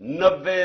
90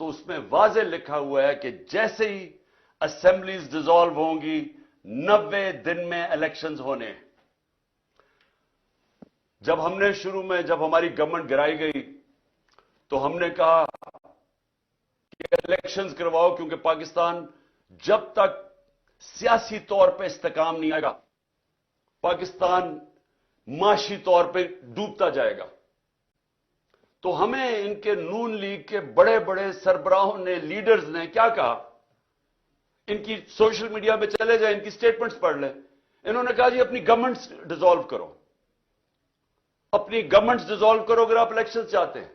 تو اس میں واضح لکھا ہوا ہے کہ جیسے ہی اسمبلیز ڈیزالو ہوں گی 90 دن میں الیکشنز ہونے. جب ہم نے شروع میں جب ہماری گورنمنٹ گرائی گئی تو ہم نے کہا کہ الیکشنز کرواؤ، کیونکہ پاکستان جب تک سیاسی طور پہ استحکام نہیں آئے گا پاکستان معاشی طور پہ ڈوبتا جائے گا. تو ہمیں ان کے نون لیگ کے بڑے بڑے سربراہوں نے، لیڈرز نے کیا کہا، ان کی سوشل میڈیا پہ چلے جائیں، ان کی سٹیٹمنٹس پڑھ لیں. انہوں نے کہا جی اپنی گورنمنٹس ڈیزالو کرو، اپنی گورنمنٹس ڈیزالو کرو اگر آپ الیکشن چاہتے ہیں.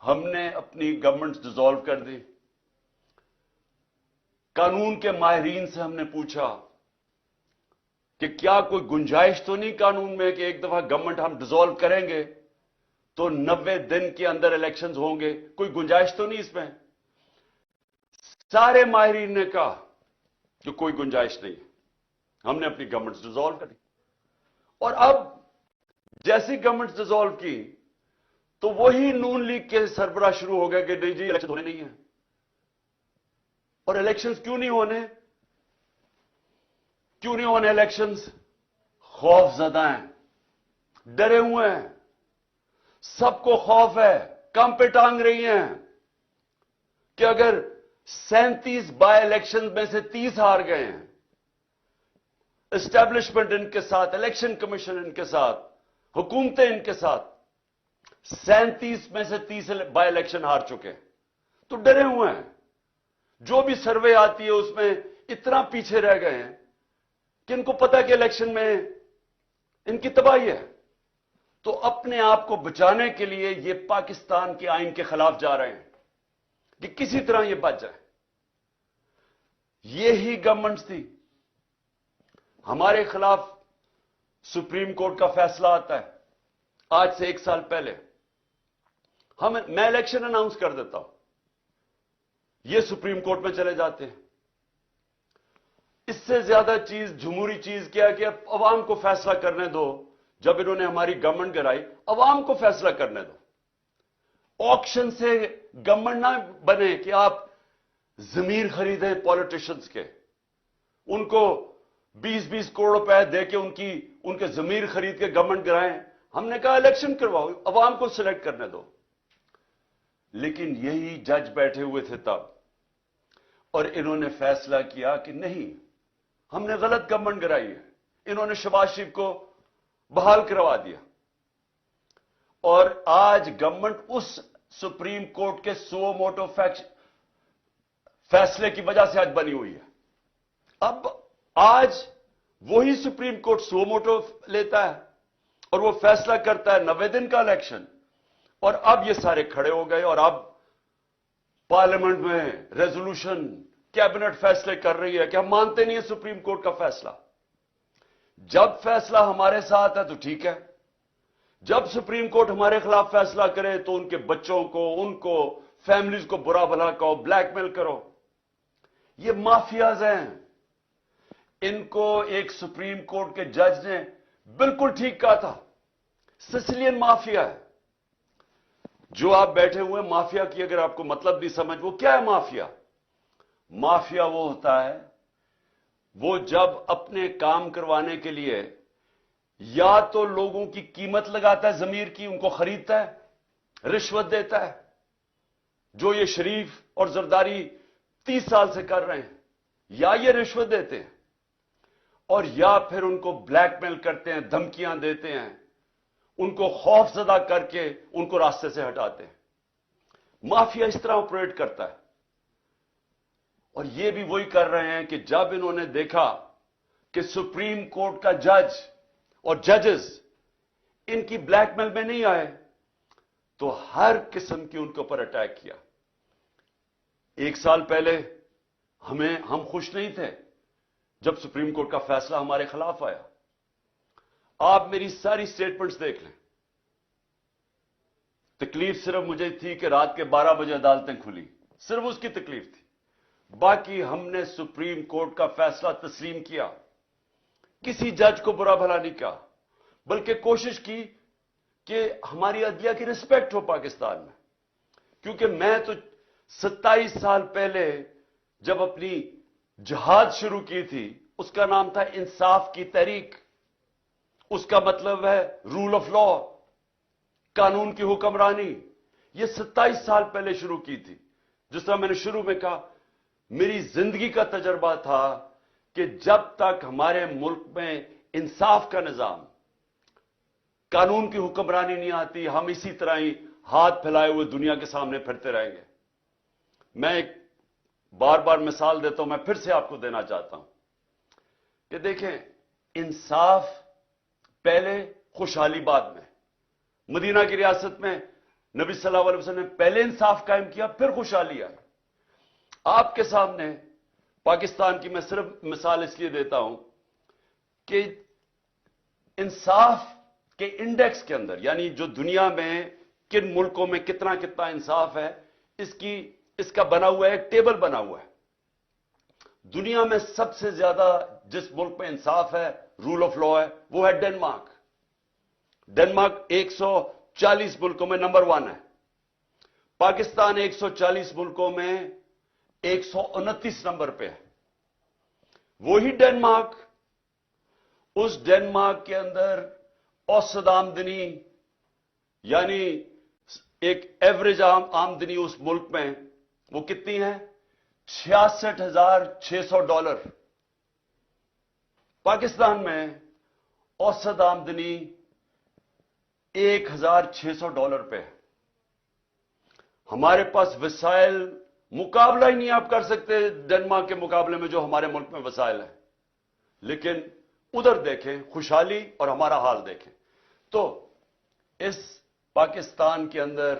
ہم نے اپنی گورنمنٹس ڈیزالو کر دی. قانون کے ماہرین سے ہم نے پوچھا کہ کیا کوئی گنجائش تو نہیں قانون میں کہ ایک دفعہ گورنمنٹ ہم ڈیزالو کریں گے تو 90 دن کے اندر الیکشنز ہوں گے، کوئی گنجائش تو نہیں اس میں؟ سارے ماہرین نے کہا کہ کوئی گنجائش نہیں. ہم نے اپنی گورنمنٹ ڈیزالو کر دی. اور اب جیسی گورنمنٹ ڈیزالو کی تو وہی نون لیگ کے سربراہ شروع ہو گئے کہ نہیں جی الیکشن ہونے نہیں ہیں. اور الیکشنز کیوں نہیں ہونے؟ کیوں نہیں ہونے الیکشنز؟ خوف زدہ ہیں، ڈرے ہوئے ہیں، سب کو خوف ہے، کم پہ ٹانگ رہی ہیں کہ اگر 37 بائی الیکشن میں سے 30 ہار گئے ہیں، اسٹیبلشمنٹ ان کے ساتھ، الیکشن کمیشن ان کے ساتھ، حکومتیں ان کے ساتھ 37 میں سے 30 بائی الیکشن ہار چکے، تو ڈرے ہوئے ہیں. جو بھی سروے آتی ہے اس میں اتنا پیچھے رہ گئے ہیں کہ ان کو پتا کہ الیکشن میں ان کی تباہی ہے. تو اپنے آپ کو بچانے کے لیے یہ پاکستان کے آئین کے خلاف جا رہے ہیں کہ کسی طرح یہ بچ جائے. یہی گورنمنٹ تھی. ہمارے خلاف سپریم کورٹ کا فیصلہ آتا ہے آج سے 1 سال پہلے. میں الیکشن اناؤنس کر دیتا ہوں، یہ سپریم کورٹ میں چلے جاتے ہیں. اس سے زیادہ چیز، جمہوری چیز کیا کہ اب عوام کو فیصلہ کرنے دو. جب انہوں نے ہماری گورنمنٹ گرائی، عوام کو فیصلہ کرنے دو. آکشن سے گورنمنٹ نہ بنے کہ آپ ضمیر خریدیں پالیٹیشنز کے، ان کو 20-20 کروڑ روپے دے کے ان کے ضمیر خرید کے گورنمنٹ گرائیں. ہم نے کہا الیکشن کرواؤ، عوام کو سلیکٹ کرنے دو. لیکن یہی جج بیٹھے ہوئے تھے تب، اور انہوں نے فیصلہ کیا کہ نہیں، ہم نے غلط گورنمنٹ گرائی ہے. انہوں نے شہباز شریف کو بحال کروا دیا. اور آج گورنمنٹ اس سپریم کورٹ کے سو موٹو فیصلے کی وجہ سے آج بنی ہوئی ہے. اب آج وہی سپریم کورٹ سو موٹو لیتا ہے اور وہ فیصلہ کرتا ہے 90 دن کا الیکشن. اور اب یہ سارے کھڑے ہو گئے اور اب پارلیمنٹ میں ریزولوشن، کیبنٹ فیصلے کر رہی ہے کہ ہم مانتے نہیں ہیں سپریم کورٹ کا فیصلہ. جب فیصلہ ہمارے ساتھ ہے تو ٹھیک ہے، جب سپریم کورٹ ہمارے خلاف فیصلہ کرے تو ان کے بچوں کو، ان کو، فیملیز کو برا بھلا کہو، بلیک میل کرو. یہ مافیاز ہیں. ان کو ایک سپریم کورٹ کے جج نے بالکل ٹھیک کہا تھا، سسلین مافیا ہے. جو آپ بیٹھے ہوئے مافیا کی اگر آپ کو مطلب نہیں سمجھ، وہ کیا ہے مافیا؟ مافیا وہ ہوتا ہے، وہ جب اپنے کام کروانے کے لیے یا تو لوگوں کی قیمت لگاتا ہے، ضمیر کی، ان کو خریدتا ہے، رشوت دیتا ہے، جو یہ شریف اور زرداری 30 سال سے کر رہے ہیں، یا یہ رشوت دیتے ہیں، اور یا پھر ان کو بلیک میل کرتے ہیں، دھمکیاں دیتے ہیں، ان کو خوف زدہ کر کے ان کو راستے سے ہٹاتے ہیں. مافیا اس طرح آپریٹ کرتا ہے. اور یہ بھی وہی کر رہے ہیں کہ جب انہوں نے دیکھا کہ سپریم کورٹ کا جج اور ججز ان کی بلیک میل میں نہیں آئے تو ہر قسم کی ان کے اوپر اٹیک کیا. 1 سال پہلے ہم خوش نہیں تھے جب سپریم کورٹ کا فیصلہ ہمارے خلاف آیا. آپ میری ساری سٹیٹمنٹس دیکھ لیں. تکلیف صرف مجھے تھی کہ رات کے 12 بجے عدالتیں کھلی، صرف اس کی تکلیف تھی. باقی ہم نے سپریم کورٹ کا فیصلہ تسلیم کیا، کسی جج کو برا بھلا نہیں کہا، بلکہ کوشش کی کہ ہماری عدلیہ کی رسپیکٹ ہو پاکستان میں. کیونکہ میں تو 27 سال پہلے جب اپنی جہاد شروع کی تھی اس کا نام تھا انصاف کی تحریک. اس کا مطلب ہے رول آف لا، قانون کی حکمرانی. یہ 27 سال پہلے شروع کی تھی. جس طرح میں نے شروع میں کہا، میری زندگی کا تجربہ تھا کہ جب تک ہمارے ملک میں انصاف کا نظام، قانون کی حکمرانی نہیں آتی، ہم اسی طرح ہی ہاتھ پھیلائے ہوئے دنیا کے سامنے پھرتے رہیں گے. میں ایک بار بار مثال دیتا ہوں، میں پھر سے آپ کو دینا چاہتا ہوں کہ دیکھیں، انصاف پہلے، خوشحالی بعد میں. مدینہ کی ریاست میں نبی صلی اللہ علیہ وسلم نے پہلے انصاف قائم کیا، پھر خوشحالی آئی. آپ کے سامنے پاکستان کی میں صرف مثال اس لیے دیتا ہوں کہ انصاف کے انڈیکس کے اندر، یعنی جو دنیا میں کن ملکوں میں کتنا انصاف ہے، اس کا بنا ہوا ہے، ایک ٹیبل بنا ہوا ہے. دنیا میں سب سے زیادہ جس ملک میں انصاف ہے، رول آف لا ہے، وہ ہے ڈنمارک. ڈنمارک 140 ملکوں میں نمبر 1 ہے. پاکستان 140 ملکوں میں 129 نمبر پہ ہے. وہی ڈنمارک، اس ڈنمارک کے اندر اوسط آمدنی، یعنی ایک ایوریج آمدنی اس ملک میں وہ کتنی ہے؟ $66,600. پاکستان میں اوسط آمدنی $1,600 پہ ہے. ہمارے پاس وسائل مقابلہ ہی نہیں آپ کر سکتے ڈنمارک کے مقابلے میں جو ہمارے ملک میں وسائل ہیں. لیکن ادھر دیکھیں خوشحالی اور ہمارا حال دیکھیں. تو اس پاکستان کے اندر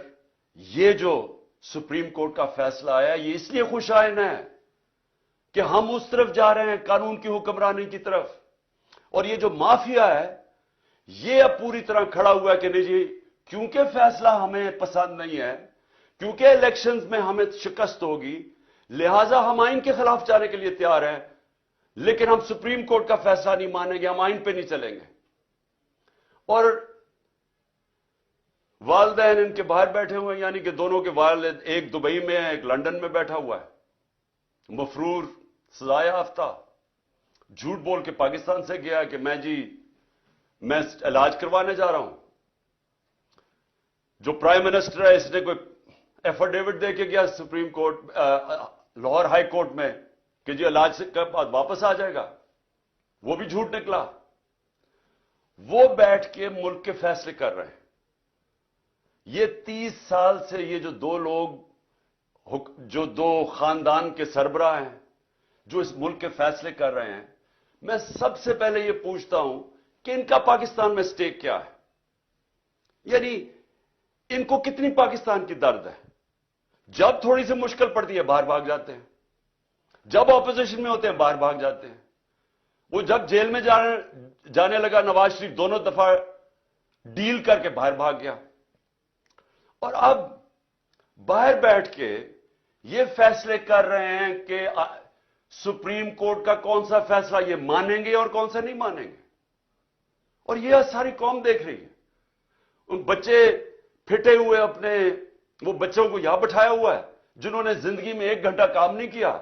یہ جو سپریم کورٹ کا فیصلہ آیا، یہ اس لیے خوشائن ہے کہ ہم اس طرف جا رہے ہیں، قانون کی حکمرانی کی طرف. اور یہ جو مافیا ہے یہ اب پوری طرح کھڑا ہوا ہے کہ نہیں جی، کیونکہ فیصلہ ہمیں پسند نہیں ہے، کیونکہ الیکشنز میں ہمیں شکست ہوگی، لہذا ہم آئین کے خلاف جانے کے لیے تیار ہیں، لیکن ہم سپریم کورٹ کا فیصلہ نہیں مانیں گے، ہم آئین پہ نہیں چلیں گے. اور والدین ان کے باہر بیٹھے ہوئے ہیں، یعنی کہ دونوں کے والد، ایک دبئی میں ہے، ایک لندن میں بیٹھا ہوا ہے، مفرور، سزا یافتہ، جھوٹ بول کے پاکستان سے گیا کہ میں علاج کروانے جا رہا ہوں. جو پرائم منسٹر ہے اس نے کوئی ایفیڈیوٹ دے کے گیا supreme court, Lahore high court میں کہ جی علاج کے بعد واپس آ جائے گا، وہ بھی جھوٹ نکلا. وہ بیٹھ کے ملک کے فیصلے کر رہے ہیں. یہ 30 سال سے یہ جو دو لوگ، جو دو خاندان کے سربراہ ہیں جو اس ملک کے فیصلے کر رہے ہیں، میں سب سے پہلے یہ پوچھتا ہوں کہ ان کا پاکستان میں سٹیک کیا ہے؟ یعنی ان کو کتنی پاکستان کی درد ہے؟ جب تھوڑی سی مشکل پڑتی ہے باہر بھاگ جاتے ہیں، جب اپوزیشن میں ہوتے ہیں باہر بھاگ جاتے ہیں. وہ جب جیل میں جانے لگا نواز شریف دونوں دفعہ ڈیل کر کے باہر بھاگ گیا. اور اب باہر بیٹھ کے یہ فیصلے کر رہے ہیں کہ سپریم کورٹ کا کون سا فیصلہ یہ مانیں گے اور کون سا نہیں مانیں گے. اور یہ ساری قوم دیکھ رہی ہے. ان بچے پھٹے ہوئے اپنے، وہ بچوں کو یہاں بٹھایا ہوا ہے جنہوں نے زندگی میں 1 گھنٹہ کام نہیں کیا،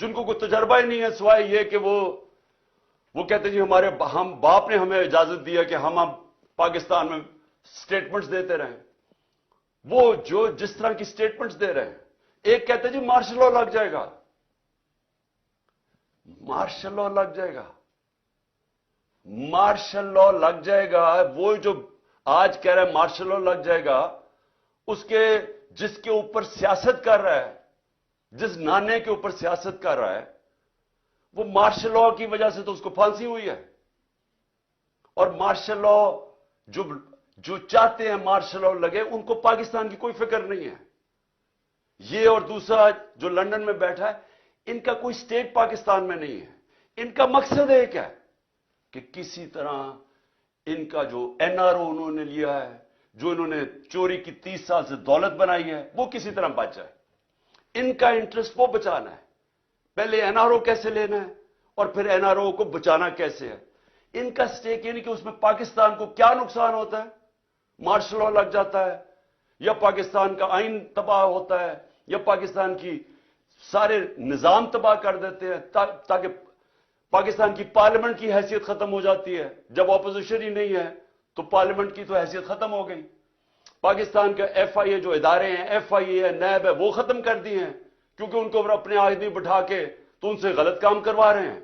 جن کو کوئی تجربہ ہی نہیں ہے سوائے یہ کہ وہ کہتے ہیں جی ہم باپ نے ہمیں اجازت دیا کہ ہم پاکستان میں سٹیٹمنٹس دیتے رہیں. وہ جو جس طرح کی سٹیٹمنٹس دے رہے ہیں، ایک کہتے ہیں جی مارشل لا لگ جائے گا، مارشل لا لگ جائے گا، مارشل لا لگ جائے گا. وہ جو آج کہہ رہا ہے مارشل لا لگ جائے گا، جس کے اوپر سیاست کر رہا ہے، جس نانے کے اوپر سیاست کر رہا ہے، وہ مارشل لا کی وجہ سے تو اس کو پھانسی ہوئی ہے. اور مارشل لا جو چاہتے ہیں مارشل لا لگے، ان کو پاکستان کی کوئی فکر نہیں ہے. یہ اور دوسرا جو لندن میں بیٹھا ہے، ان کا کوئی سٹیٹ پاکستان میں نہیں ہے. ان کا مقصد ایک ہے کہ کسی طرح ان کا جو این آر او انہوں نے لیا ہے، جو انہوں نے چوری کی 30 سال سے دولت بنائی ہے، وہ کسی طرح بچ جائے. ان کا انٹرسٹ وہ بچانا ہے. پہلے این آر او کیسے لینا ہے اور پھر این آر او کو بچانا کیسے ہے. ان کا سٹیک یعنی کہ اس میں پاکستان کو کیا نقصان ہوتا ہے؟ مارشل لا لگ جاتا ہے یا پاکستان کا آئین تباہ ہوتا ہے یا پاکستان کی سارے نظام تباہ کر دیتے ہیں تاکہ پاکستان کی پارلیمنٹ کی حیثیت ختم ہو جاتی ہے. جب اپوزیشن ہی نہیں ہے تو پارلیمنٹ کی تو حیثیت ختم ہو گئی. پاکستان کا ایف آئی اے جو ادارے ہیں, ایف آئی اے ہے, نیب ہے, وہ ختم کر دی ہیں کیونکہ ان کو اپنے آدمی بٹھا کے تو ان سے غلط کام کروا رہے ہیں.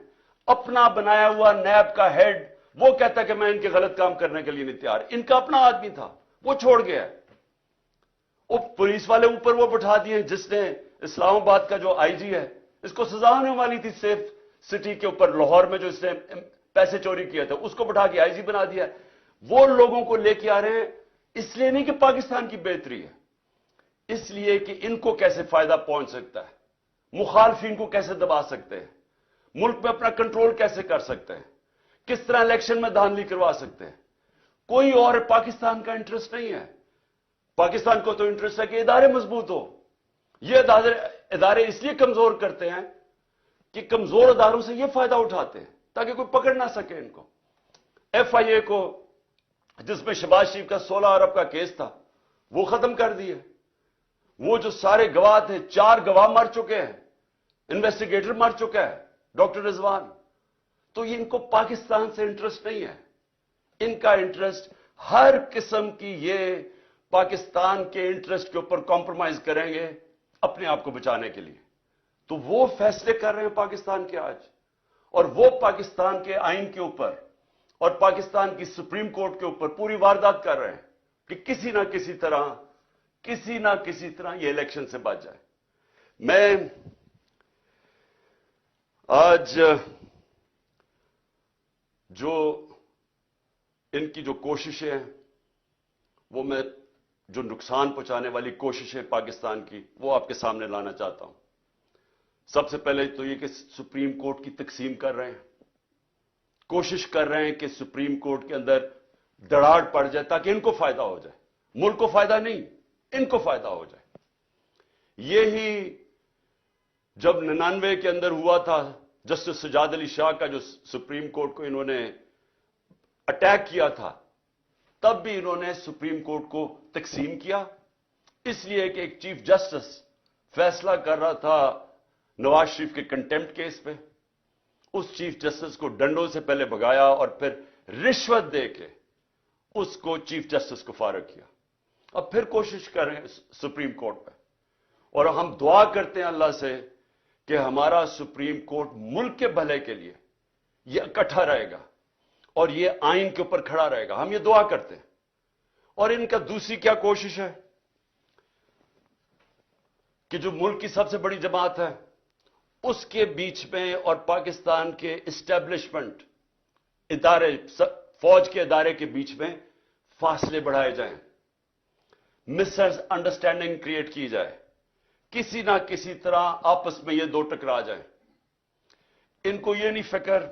اپنا بنایا ہوا نیب کا ہیڈ وہ کہتا ہے کہ میں ان کے غلط کام کرنے کے لیے نہیں تیار. ان کا اپنا آدمی تھا, وہ چھوڑ گیا. وہ پولیس والے اوپر وہ بٹھا دیے جس نے اسلام آباد کا جو آئی جی ہے, اس کو سزا ہونے والی تھی سیف سٹی کے اوپر لاہور میں جو اس نے پیسے چوری کیا تھا, اس کو بٹھا کے آئی جی بنا دیا. وہ لوگوں کو لے کے آ رہے ہیں اس لیے نہیں کہ پاکستان کی بہتری ہے, اس لیے کہ ان کو کیسے فائدہ پہنچ سکتا ہے, مخالفین کو کیسے دبا سکتے ہیں, ملک میں اپنا کنٹرول کیسے کر سکتے ہیں, کس طرح الیکشن میں دھاندلی کروا سکتے ہیں. کوئی اور پاکستان کا انٹرسٹ نہیں ہے. پاکستان کو تو انٹرسٹ ہے کہ ادارے مضبوط ہو. یہ ادارے اس لیے کمزور کرتے ہیں کہ کمزور اداروں سے یہ فائدہ اٹھاتے ہیں تاکہ کوئی پکڑ نہ سکے ان کو. ایف آئی اے کو جس میں شہباز شریف کا 16 ارب کا کیس تھا وہ ختم کر دیے. وہ جو سارے گواہ تھے, 4 گواہ مر چکے ہیں, انویسٹیگیٹر مر چکا ہے, ڈاکٹر رضوان. تو ان کو پاکستان سے انٹرسٹ نہیں ہے. ان کا انٹرسٹ ہر قسم کی یہ پاکستان کے انٹرسٹ کے اوپر کمپرومائز کریں گے اپنے آپ کو بچانے کے لیے. تو وہ فیصلے کر رہے ہیں پاکستان کے آج, اور وہ پاکستان کے آئین کے اوپر اور پاکستان کی سپریم کورٹ کے اوپر پوری واردات کر رہے ہیں کہ کسی نہ کسی طرح یہ الیکشن سے بچ جائے. میں آج جو ان کی جو کوششیں ہیں, وہ میں جو نقصان پہنچانے والی کوششیں پاکستان کی, وہ آپ کے سامنے لانا چاہتا ہوں. سب سے پہلے تو یہ کہ سپریم کورٹ کی تقسیم کر رہے ہیں, کوشش کر رہے ہیں کہ سپریم کورٹ کے اندر دراڑ پڑ جائے تاکہ ان کو فائدہ ہو جائے. ملک کو فائدہ نہیں, ان کو فائدہ ہو جائے. یہی جب 99 کے اندر ہوا تھا, جسٹس سجاد علی شاہ کا جو سپریم کورٹ کو انہوں نے اٹیک کیا تھا, تب بھی انہوں نے سپریم کورٹ کو تقسیم کیا, اس لیے کہ ایک چیف جسٹس فیصلہ کر رہا تھا نواز شریف کے کنٹیمپٹ کیس پہ. اس چیف جسٹس کو ڈنڈوں سے پہلے بھگایا اور پھر رشوت دے کے اس کو چیف جسٹس کو فارغ کیا. اب پھر کوشش کر رہے ہیں سپریم کورٹ پہ, اور ہم دعا کرتے ہیں اللہ سے کہ ہمارا سپریم کورٹ ملک کے بھلے کے لیے یہ اکٹھا رہے گا اور یہ آئین کے اوپر کھڑا رہے گا. ہم یہ دعا کرتے ہیں. اور ان کا دوسری کیا کوشش ہے کہ جو ملک کی سب سے بڑی جماعت ہے اس کے بیچ میں اور پاکستان کے اسٹیبلشمنٹ ادارے, فوج کے ادارے کے بیچ میں فاصلے بڑھائے جائیں, مس انڈرسٹینڈنگ کریٹ کی جائے, کسی نہ کسی طرح آپس میں یہ دو ٹکرا جائیں. ان کو یہ نہیں فکر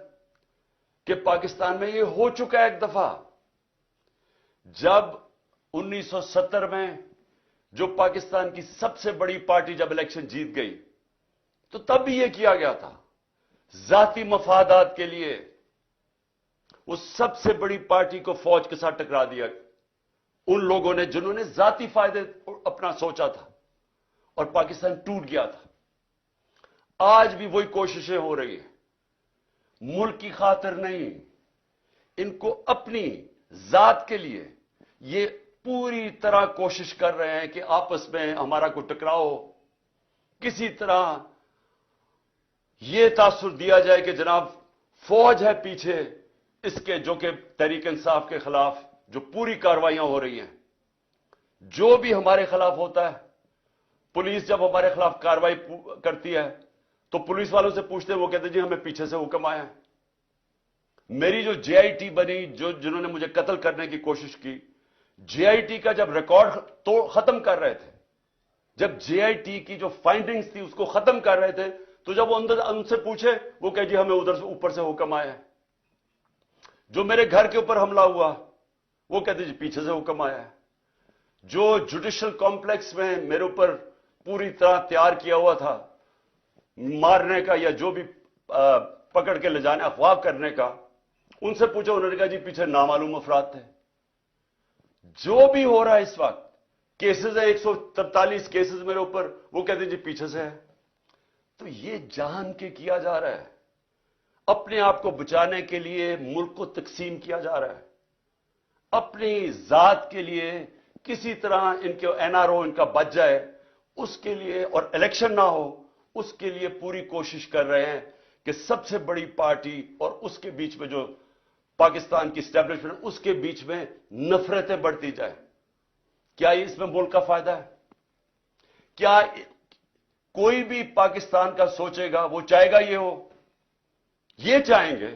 کہ پاکستان میں یہ ہو چکا ہے ایک دفعہ. جب 1970 میں جو پاکستان کی سب سے بڑی پارٹی جب الیکشن جیت گئی تو تب بھی یہ کیا گیا تھا, ذاتی مفادات کے لیے اس سب سے بڑی پارٹی کو فوج کے ساتھ ٹکرا دیا ان لوگوں نے جنہوں نے ذاتی فائدے اپنا سوچا تھا, اور پاکستان ٹوٹ گیا تھا. آج بھی وہی کوششیں ہو رہی ہیں, ملک کی خاطر نہیں, ان کو اپنی ذات کے لیے یہ پوری طرح کوشش کر رہے ہیں کہ آپس میں ہمارا کوئی ٹکراؤ ہو, کسی طرح یہ تاثر دیا جائے کہ جناب فوج ہے پیچھے اس کے, جو کہ تحریک انصاف کے خلاف جو پوری کارروائیاں ہو رہی ہیں. جو بھی ہمارے خلاف ہوتا ہے, پولیس جب ہمارے خلاف کارروائی کرتی ہے تو پولیس والوں سے پوچھتے ہیں, وہ کہتے ہیں جی ہمیں پیچھے سے حکم آیا ہے. میری جو جے آئی ٹی بنی, جنہوں نے مجھے قتل کرنے کی کوشش کی, جے آئی ٹی کا جب ریکارڈ تو ختم کر رہے تھے, جب جے آئی ٹی کی جو فائنڈنگز تھی اس کو ختم کر رہے تھے, تو جب وہ ان سے پوچھے وہ کہ جی ہمیں ادھر سے اوپر سے حکم آیا ہے. جو میرے گھر کے اوپر حملہ ہوا وہ کہتے جی پیچھے سے حکم آیا ہے. جو جوڈیشل کمپلیکس میں میرے اوپر پوری طرح تیار کیا ہوا تھا مارنے کا یا جو بھی پکڑ کے لے جانے اغوا کرنے کا, ان سے پوچھا, انہوں نے کہا جی پیچھے نامعلوم افراد تھے. جو بھی ہو رہا ہے اس وقت کیسز ہیں 143 کیسز میرے اوپر, وہ کہتے ہیں جی پیچھے سے ہے. تو یہ جان کے کیا جا رہا ہے, اپنے آپ کو بچانے کے لیے ملک کو تقسیم کیا جا رہا ہے, اپنی ذات کے لیے کسی طرح ان کے این آر او ان کا بچ جائے اس کے لیے, اور الیکشن نہ ہو اس کے لیے پوری کوشش کر رہے ہیں کہ سب سے بڑی پارٹی اور اس کے بیچ میں جو پاکستان کی اسٹیبلشمنٹ اس کے بیچ میں نفرتیں بڑھتی جائیں. کیا اس میں ملک کا فائدہ ہے؟ کیا کوئی بھی پاکستان کا سوچے گا وہ چاہے گا یہ ہو؟ یہ چاہیں گے,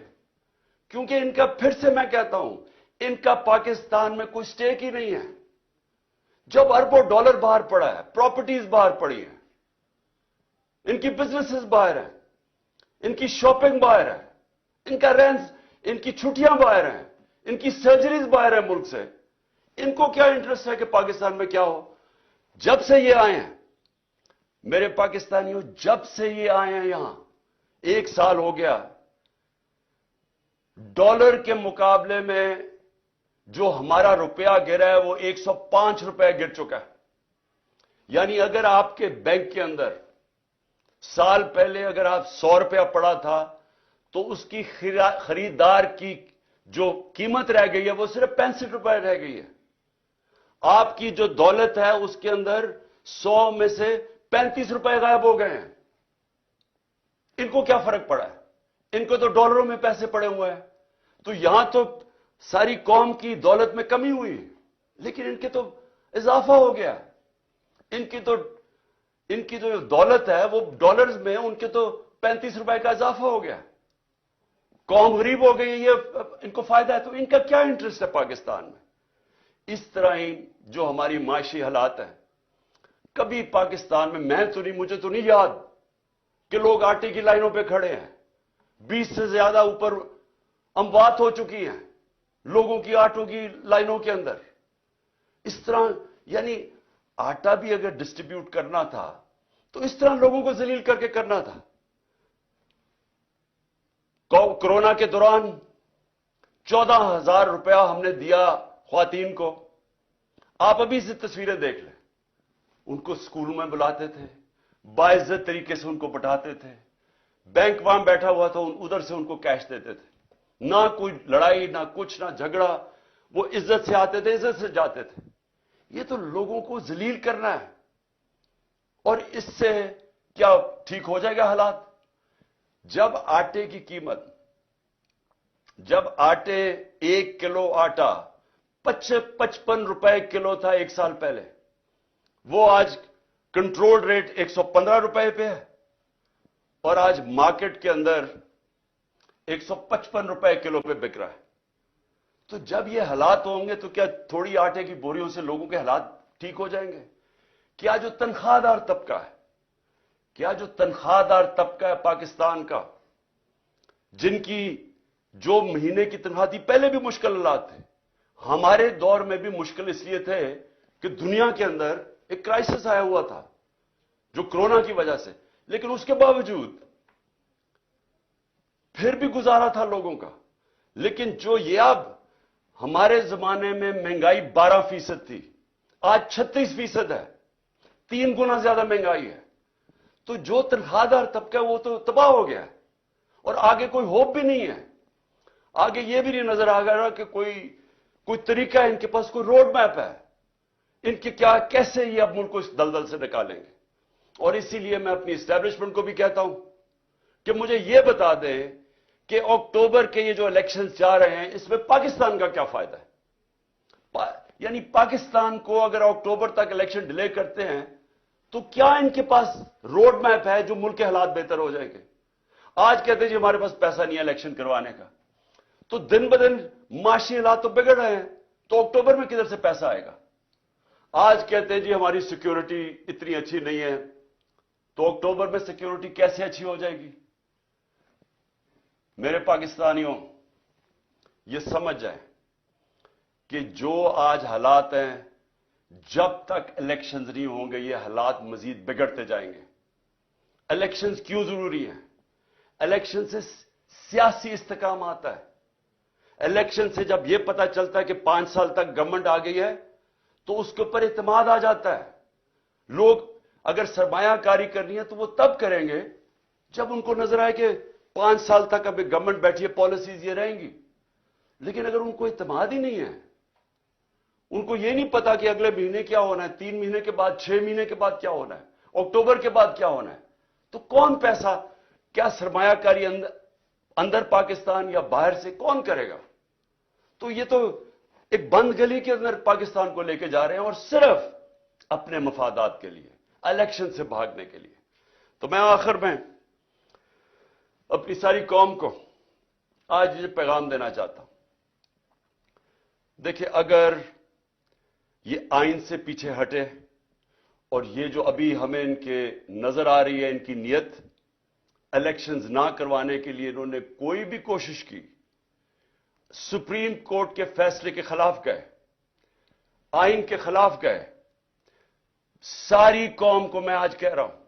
کیونکہ ان کا, پھر سے میں کہتا ہوں, ان کا پاکستان میں کوئی سٹیک ہی نہیں ہے. جب اربوں ڈالر باہر پڑا ہے, پراپرٹیز باہر پڑی ہیں, ان کی بزنسز باہر ہیں, ان کی شاپنگ باہر ہے, ان کا رینس, ان کی چھٹیاں باہر ہیں, ان کی سرجریز باہر ہیں ملک سے, ان کو کیا انٹرسٹ ہے کہ پاکستان میں کیا ہو؟ جب سے یہ آئے ہیں میرے پاکستانیوں, جب سے یہ آئے ہیں یہاں 1 سال ہو گیا, ڈالر کے مقابلے میں جو ہمارا روپیہ گرا ہے وہ 105 روپے گر چکا ہے. یعنی اگر آپ کے بینک کے اندر سال پہلے اگر آپ 100 روپیہ پڑا تھا تو اس کی خریدار کی جو قیمت رہ گئی ہے وہ صرف 65 روپے رہ گئی ہے. آپ کی جو دولت ہے اس کے اندر 100 میں سے 35 روپے غائب ہو گئے ہیں. ان کو کیا فرق پڑا ہے؟ ان کو تو ڈالروں میں پیسے پڑے ہوئے ہیں. تو یہاں تو ساری قوم کی دولت میں کمی ہوئی, لیکن ان کے تو اضافہ ہو گیا. ان کی جو دولت ہے وہ ڈالرز میں, ان کے تو 35 روپے کا اضافہ ہو گیا. قوم غریب ہو گئی, یہ ان کو فائدہ ہے. تو ان کا کیا انٹرسٹ ہے پاکستان میں؟ اس طرح ہی جو ہماری معاشی حالات ہیں, کبھی پاکستان میں تو نہیں, مجھے تو نہیں یاد کہ لوگ آٹے کی لائنوں پہ کھڑے ہیں. 20 سے زیادہ اوپر اموات ہو چکی ہیں لوگوں کی آٹوں کی لائنوں کے اندر. اس طرح یعنی آٹا بھی اگر ڈسٹریبیوٹ کرنا تھا تو اس طرح لوگوں کو ذلیل کر کے کرنا تھا. کورونا کے دوران 14,000 روپیہ ہم نے دیا خواتین کو. آپ ابھی سے تصویریں دیکھ لیں, ان کو اسکولوں میں بلاتے تھے, باعزت طریقے سے ان کو بٹھاتے تھے, بینک وہاں بیٹھا ہوا تھا, ادھر سے ان کو کیش دیتے تھے. نہ کوئی لڑائی, نہ کچھ, نہ جھگڑا. وہ عزت سے آتے تھے, عزت سے جاتے تھے. یہ تو لوگوں کو ذلیل کرنا ہے. اور اس سے کیا ٹھیک ہو جائے گا حالات؟ جب آٹے کی قیمت, جب آٹے 1 کلو آٹا 55 روپے کلو تھا 1 سال پہلے, وہ آج کنٹرول ریٹ 115 روپے پہ ہے, اور آج مارکیٹ کے اندر 155 روپے کلو پہ بک رہا ہے. تو جب یہ حالات ہوں گے تو کیا تھوڑی آٹے کی بوریوں سے لوگوں کے حالات ٹھیک ہو جائیں گے؟ کیا جو تنخواہ دار طبقہ ہے, کیا جو تنخواہ دار طبقہ ہے پاکستان کا, جن کی جو مہینے کی تنخواہ تھی, پہلے بھی مشکل حالات تھے, ہمارے دور میں بھی مشکل اس لیے تھے کہ دنیا کے اندر ایک کرائسس آیا ہوا تھا جو کرونا کی وجہ سے, لیکن اس کے باوجود پھر بھی گزارا تھا لوگوں کا. لیکن جو یہ اب ہمارے زمانے میں مہنگائی 12% تھی, آج 36% ہے, 3 گنا زیادہ مہنگائی ہے. تو جو تنخواہ دار طبقہ ہے وہ تو تباہ ہو گیا ہے, اور آگے کوئی ہوپ بھی نہیں ہے. آگے یہ بھی نہیں نظر آ رہا کہ کوئی طریقہ ہے, ان کے پاس کوئی روڈ میپ ہے ان کے, کیا کیسے یہ اب ملک کو اس دلدل سے نکالیں گے. اور اسی لیے میں اپنی اسٹیبلشمنٹ کو بھی کہتا ہوں کہ مجھے یہ بتا دیں کہ اکتوبر کے یہ جو الیکشنز جا رہے ہیں اس میں پاکستان کا کیا فائدہ ہے. یعنی پاکستان کو اگر اکتوبر تک الیکشن ڈیلے کرتے ہیں تو کیا ان کے پاس روڈ میپ ہے جو ملک کے حالات بہتر ہو جائیں گے؟ آج کہتے ہیں جی ہمارے پاس پیسہ نہیں ہے الیکشن کروانے کا, تو دن بدن معاشی حالات تو بگڑ رہے ہیں, تو اکتوبر میں کدھر سے پیسہ آئے گا؟ آج کہتے ہیں جی ہماری سیکیورٹی اتنی اچھی نہیں ہے, تو اکتوبر میں سیکیورٹی کیسے اچھی ہو جائے گی؟ میرے پاکستانیوں, یہ سمجھ جائیں کہ جو آج حالات ہیں, جب تک الیکشنز نہیں ہوں گے یہ حالات مزید بگڑتے جائیں گے. الیکشنز کیوں ضروری ہیں؟ الیکشن سے سیاسی استحکام آتا ہے. الیکشن سے جب یہ پتا چلتا ہے کہ 5 سال تک گورنمنٹ آ گئی ہے تو اس کے اوپر اعتماد آ جاتا ہے. لوگ اگر سرمایہ کاری کرنی ہے تو وہ تب کریں گے جب ان کو نظر آئے کہ 5 سال تک ابھی گورنمنٹ بیٹھی ہے, پالیسیز یہ رہیں گی. لیکن اگر ان کو اعتماد ہی نہیں ہے, ان کو یہ نہیں پتا کہ اگلے مہینے کیا ہونا ہے, 3 مہینے کے بعد, 6 مہینے کے بعد کیا ہونا ہے, اکتوبر کے بعد کیا ہونا ہے, تو کون پیسہ, کیا سرمایہ کاری اندر پاکستان یا باہر سے کون کرے گا؟ تو یہ تو ایک بند گلی کے اندر پاکستان کو لے کے جا رہے ہیں, اور صرف اپنے مفادات کے لیے, الیکشن سے بھاگنے کے لیے. تو میں آخر میں اپنی ساری قوم کو آج یہ پیغام دینا چاہتا ہوں. دیکھیں, اگر یہ آئین سے پیچھے ہٹے, اور یہ جو ابھی ہمیں ان کے نظر آ رہی ہے ان کی نیت, الیکشنز نہ کروانے کے لیے انہوں نے کوئی بھی کوشش کی, سپریم کورٹ کے فیصلے کے خلاف گئے, آئین کے خلاف گئے. ساری قوم کو میں آج کہہ رہا ہوں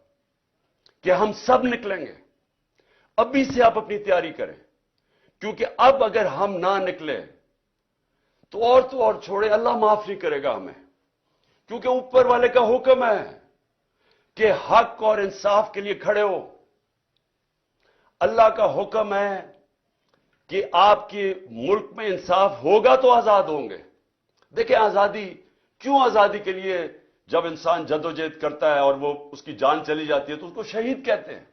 کہ ہم سب نکلیں گے. ابھی سے آپ اپنی تیاری کریں, کیونکہ اب اگر ہم نہ نکلے تو اور چھوڑے, اللہ معاف نہیں کرے گا ہمیں, کیونکہ اوپر والے کا حکم ہے کہ حق اور انصاف کے لیے کھڑے ہو. اللہ کا حکم ہے کہ آپ کے ملک میں انصاف ہوگا تو آزاد ہوں گے. دیکھیں, کیوں آزادی کے لیے جب انسان جدوجہد کرتا ہے اور وہ اس کی جان چلی جاتی ہے تو اس کو شہید کہتے ہیں.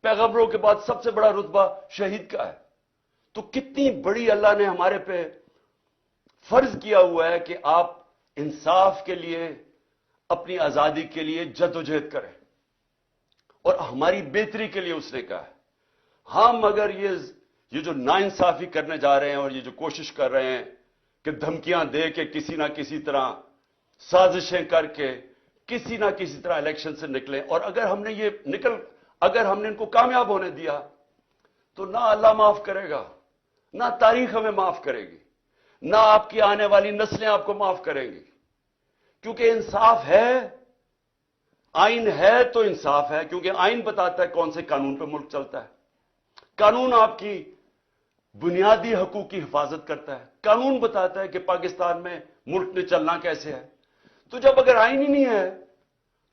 پیغمبروں کے بعد سب سے بڑا رتبہ شہید کا ہے. تو کتنی بڑی اللہ نے ہمارے پہ فرض کیا ہوا ہے کہ آپ انصاف کے لیے, اپنی آزادی کے لیے جدوجہد کریں, اور ہماری بہتری کے لیے اس نے کہا ہے. ہم اگر یہ جو ناانصافی کرنے جا رہے ہیں اور یہ جو کوشش کر رہے ہیں کہ دھمکیاں دے کے کسی نہ کسی طرح سازشیں کر کے کسی نہ کسی طرح الیکشن سے نکلیں, اور اگر ہم نے ان کو کامیاب ہونے دیا تو نہ اللہ معاف کرے گا, نہ تاریخ ہمیں معاف کرے گی, نہ آپ کی آنے والی نسلیں آپ کو معاف کریں گی. کیونکہ انصاف ہے, آئین ہے تو انصاف ہے, کیونکہ آئین بتاتا ہے کون سے قانون پہ ملک چلتا ہے. قانون آپ کی بنیادی حقوق کی حفاظت کرتا ہے. قانون بتاتا ہے کہ پاکستان میں ملک نے چلنا کیسے ہے. تو جب اگر آئین ہی نہیں ہے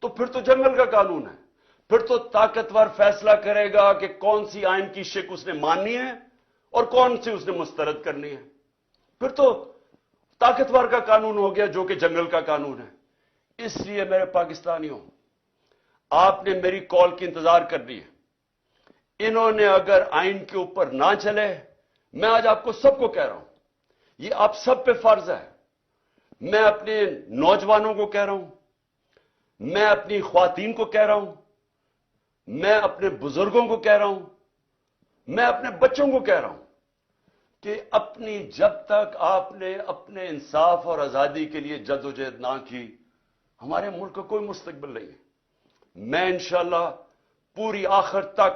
تو پھر تو جنگل کا قانون ہے, پھر تو طاقتور فیصلہ کرے گا کہ کون سی آئین کی شک اس نے ماننی ہے اور کون سی اس نے مسترد کرنی ہے. پھر تو طاقتور کا قانون ہو گیا جو کہ جنگل کا قانون ہے. اس لیے میرے پاکستانیوں, آپ نے میری کال کی انتظار کرنی ہے. انہوں نے اگر آئین کے اوپر نہ چلے, میں آج آپ کو سب کو کہہ رہا ہوں, یہ آپ سب پہ فرض ہے. میں اپنے نوجوانوں کو کہہ رہا ہوں, میں اپنی خواتین کو کہہ رہا ہوں, میں اپنے بزرگوں کو کہہ رہا ہوں, میں اپنے بچوں کو کہہ رہا ہوں کہ جب تک آپ نے اپنے انصاف اور آزادی کے لیے جدوجہد نہ کی, ہمارے ملک کا کوئی مستقبل نہیں ہے. میں انشاءاللہ پوری آخر تک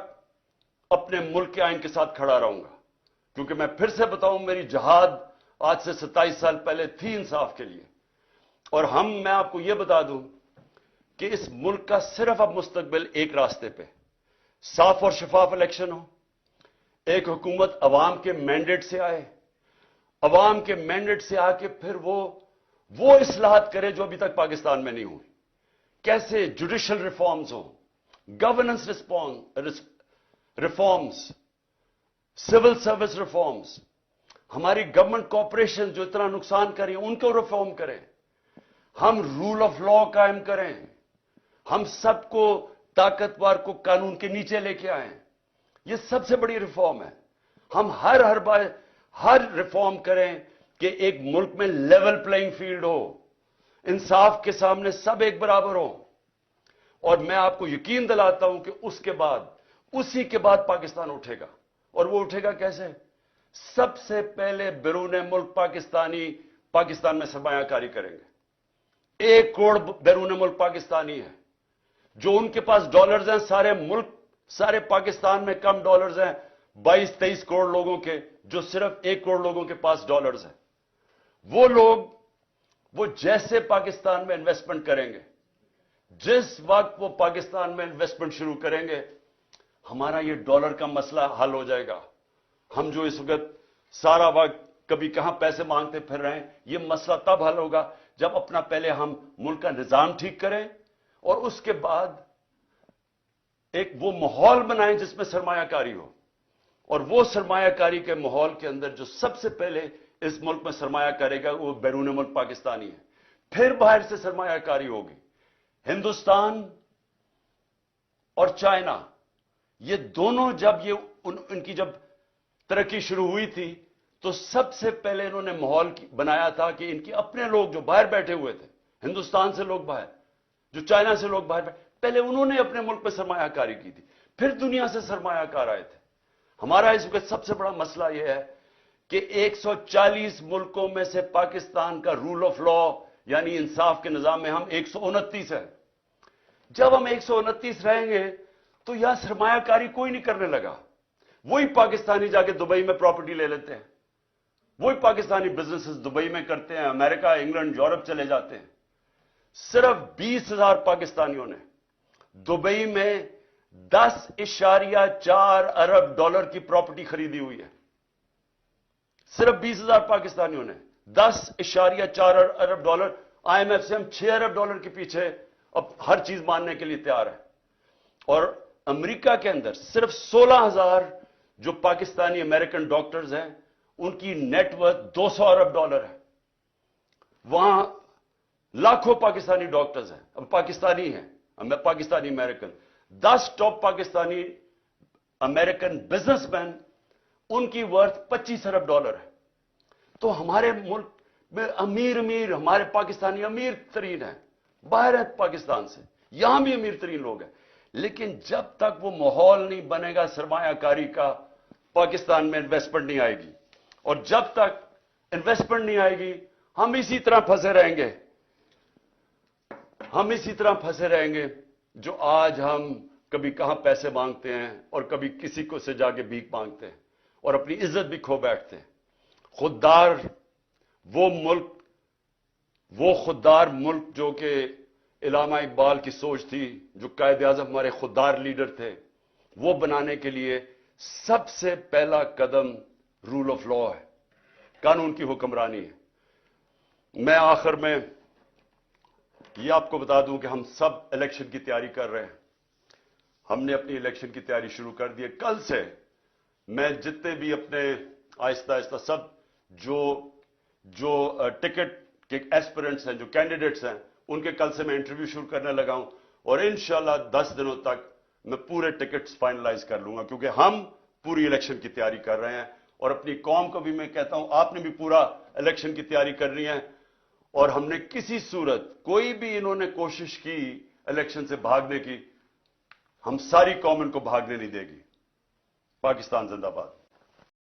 اپنے ملک کے آئین کے ساتھ کھڑا رہوں گا, کیونکہ میں پھر سے بتاؤں, میری جہاد آج سے 27 سال پہلے تھی انصاف کے لیے. اور میں آپ کو یہ بتا دوں کہ اس ملک کا صرف اب مستقبل ایک راستے پہ, صاف اور شفاف الیکشن ہو, ایک حکومت عوام کے مینڈیٹ سے آئے, عوام کے مینڈیٹ سے آ کے پھر وہ اصلاحات کرے جو ابھی تک پاکستان میں نہیں ہوئی. کیسے جوڈیشل ریفارمز ہوں, governance reforms, civil service reforms, ہماری گورنمنٹ کارپوریشن جو اتنا نقصان کر رہی ہیں ان کو ریفارم کریں, ہم رول آف لا قائم کریں, ہم سب کو طاقتور کو قانون کے نیچے لے کے آئیں. یہ سب سے بڑی ریفارم ہے. ہم ہر ریفارم کریں کہ ایک ملک میں لیول پلئنگ فیلڈ ہو, انصاف کے سامنے سب ایک برابر ہوں. اور میں آپ کو یقین دلاتا ہوں کہ اسی کے بعد پاکستان اٹھے گا. اور وہ اٹھے گا کیسے؟ سب سے پہلے بیرون ملک پاکستان میں سرمایہ کاری کریں گے. 1 کروڑ بیرون ملک پاکستانی ہے, جو ان کے پاس ڈالرز ہیں. سارے پاکستان میں کم ڈالرز ہیں 22-23 کروڑ لوگوں کے, جو صرف 1 کروڑ لوگوں کے پاس ڈالرز ہیں. وہ لوگ وہ جیسے پاکستان میں انویسٹمنٹ کریں گے, جس وقت وہ پاکستان میں انویسٹمنٹ شروع کریں گے, ہمارا یہ ڈالر کا مسئلہ حل ہو جائے گا. ہم جو اس وقت سارا وقت کبھی کہاں پیسے مانگتے پھر رہے ہیں, یہ مسئلہ تب حل ہوگا جب اپنا پہلے ہم ملک کا نظام ٹھیک کریں اور اس کے بعد ایک وہ ماحول بنائیں جس میں سرمایہ کاری ہو. اور وہ سرمایہ کاری کے ماحول کے اندر جو سب سے پہلے اس ملک میں سرمایہ کرے گا وہ بیرون ملک پاکستانی ہے. پھر باہر سے سرمایہ کاری ہوگی. ہندوستان اور چائنا یہ دونوں جب ان کی جب ترقی شروع ہوئی تھی تو سب سے پہلے انہوں نے ماحول بنایا تھا کہ ان کے اپنے لوگ جو باہر بیٹھے ہوئے تھے, ہندوستان سے لوگ باہر, جو چائنا سے لوگ باہر پہلے انہوں نے اپنے ملک میں سرمایہ کاری کی تھی, پھر دنیا سے سرمایہ کار آئے تھے. ہمارا اس وقت سب سے بڑا مسئلہ یہ ہے کہ 140 ملکوں میں سے پاکستان کا رول آف لا یعنی انصاف کے نظام میں ہم 129 ہیں. جب ہم 129 رہیں گے تو یہاں سرمایہ کاری کوئی نہیں کرنے لگا. وہی پاکستانی جا کے دبئی میں پراپرٹی لے لیتے ہیں, وہی پاکستانی بزنسز دبئی میں کرتے ہیں, امریکہ, انگلینڈ, یورپ چلے جاتے ہیں. صرف 20,000 پاکستانیوں نے دبئی میں 10.4 ارب ڈالر کی پراپرٹی خریدی ہوئی ہے. صرف 20,000 پاکستانیوں نے 10.4 ارب ڈالر. آئی ایم ایف سے ہم 6 ارب ڈالر کے پیچھے اب ہر چیز ماننے کے لیے تیار ہے. اور امریکہ کے اندر صرف 16,000 جو پاکستانی امریکن ڈاکٹرز ہیں ان کی نیٹ ورتھ 200 ارب ڈالر ہے. وہاں لاکھوں پاکستانی ڈاکٹرز ہیں, اب پاکستانی ہیں, Pakistani American. 10 top Pakistani American businessman ان کی ورتھ 25 ارب ڈالر ہے. تو ہمارے ملک میں امیر ہمارے پاکستانی امیر ترین ہیں, باہر ہے پاکستان سے, یہاں بھی امیر ترین لوگ ہیں. لیکن جب تک وہ ماحول نہیں بنے گا سرمایہ کاری کا, پاکستان میں انویسٹمنٹ نہیں آئے گی. اور جب تک انویسٹمنٹ نہیں آئے گی ہم اسی طرح پھنسے رہیں گے. ہم اسی طرح پھنسے رہیں گے جو آج ہم کبھی کہاں پیسے مانگتے ہیں اور کبھی کسی کو سے جا کے بھیک مانگتے ہیں اور اپنی عزت بھی کھو بیٹھتے ہیں. خوددار وہ خوددار ملک جو کہ علامہ اقبال کی سوچ تھی, جو قائد اعظم ہمارے خوددار لیڈر تھے, وہ بنانے کے لیے سب سے پہلا قدم رول آف لا ہے, قانون کی حکمرانی ہے. میں آخر میں یہ آپ کو بتا دوں کہ ہم سب الیکشن کی تیاری کر رہے ہیں. ہم نے اپنی الیکشن کی تیاری شروع کر دی ہے. کل سے میں جتنے بھی اپنے آہستہ آہستہ سب جو ٹکٹ کے ایسپیرنٹس ہیں, جو کینڈیڈیٹس ہیں, ان کے کل سے میں انٹرویو شروع کرنے لگا ہوں. اور انشاءاللہ 10 دنوں تک میں پورے ٹکٹس فائنلائز کر لوں گا, کیونکہ ہم پوری الیکشن کی تیاری کر رہے ہیں. اور اپنی قوم کو بھی میں کہتا ہوں آپ نے بھی پورا الیکشن کی تیاری کرنی ہے. اور ہم نے کسی صورت کوئی بھی انہوں نے کوشش کی الیکشن سے بھاگنے کی, ہم ساری قوم ان کو بھاگنے نہیں دے گی. پاکستان زندہ باد.